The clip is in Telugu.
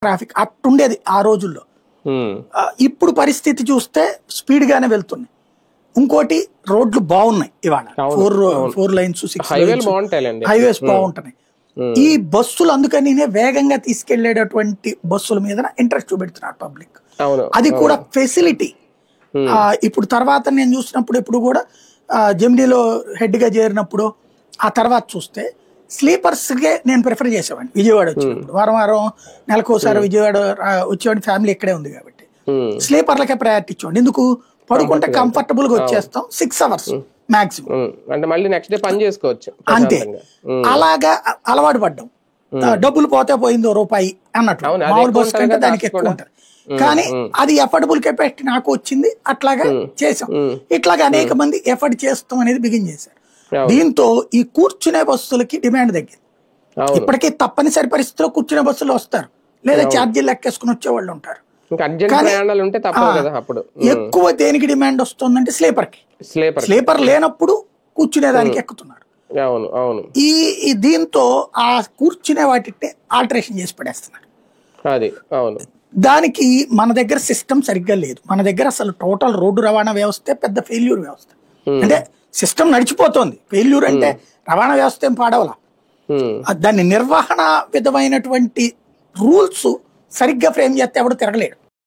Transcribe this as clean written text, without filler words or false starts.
ట్రాఫిక్ అట్టుండేది ఆ రోజుల్లో. ఇప్పుడు పరిస్థితి చూస్తే స్పీడ్ గానే వెళ్తున్నాయి. ఇంకోటి రోడ్లు బాగున్నాయి ఇవాళ, 4 లైన్స్ 6 హైవేస్ బాగుంటున్నాయి. ఈ బస్సులు అందుకని వేగంగా తీసుకెళ్లేటటువంటి బస్సుల మీద ఇంట్రెస్ట్ చూపెడుతున్నారు పబ్లిక్. అది కూడా ఫెసిలిటీ. ఇప్పుడు తర్వాత నేను చూసినప్పుడు ఎప్పుడు కూడా జెమినీలో హెడ్ గా చేరినప్పుడు ఆ తర్వాత చూస్తే స్లీపర్స్ కే నేను ప్రిఫర్ చేసేవాడిని. విజయవాడ వచ్చినప్పుడు వారం నెలకోసారి విజయవాడ వచ్చేవాడిని, ఫ్యామిలీ ఇక్కడే ఉంది కాబట్టి స్లీపర్లకే ప్రయారిటీ ఇచ్చేవాడిని. ఎందుకు? పడుకుంటే కంఫర్టబుల్ గా వచ్చేస్తాం, 6 hours మాక్సిమం, అంటే మళ్ళీ నెక్స్ట్ డే పని చేసుకోవచ్చు అంతే. అలాగా అలవాటు పడ్డాం. డబ్బులు పోతే పోయిందో రూపాయి అన్నట్టు, మామూలు బస్సు కంటే దానికి ఎక్కువ ఉంటది. కానీ అది ఎఫర్డబుల్ కెపాసిటీ నాకు వచ్చింది, అట్లాగా చేసాం. ఇట్లాగా అనేక మంది ఎఫర్ట్ చేస్తాం అనేది బిగిన్ చేశారు. దీంతో ఈ కూర్చునే బస్సులకి డిమాండ్ తగ్గింది. ఇప్పటికీ తప్పనిసరి పరిస్థితిలో కూర్చునే బస్సులు వస్తారు, లేదా ఛార్జీలు లెక్కేసుకుని వచ్చే వాళ్ళు ఉంటారు. ఎక్కువ దేనికి డిమాండ్ వస్తుందంటే స్లీపర్ కి. స్లీపర్ లేనప్పుడు కూర్చునేదానికి ఎక్కుతున్నారు. ఈ దీంతో ఆ కూర్చునే వాటిని ఆల్టరేషన్ చేసి పడేస్తున్నారు. దానికి మన దగ్గర సిస్టమ్ సరిగ్గా లేదు. మన దగ్గర అసలు టోటల్ రోడ్డు రవాణా వ్యవస్థ పెద్ద ఫెయిల్యూర్ వ్యవస్థ. అంటే సిస్టమ్ నడిచిపోతుంది, ఫెయిల్యూర్ అంటే రవాణా వ్యవస్థ ఏం పాడవలా. దాన్ని నిర్వహణ విధమైనటువంటి రూల్స్ సరిగ్గా ఫ్రేమ్ చేస్తే ఎవడు తిరగలేడు.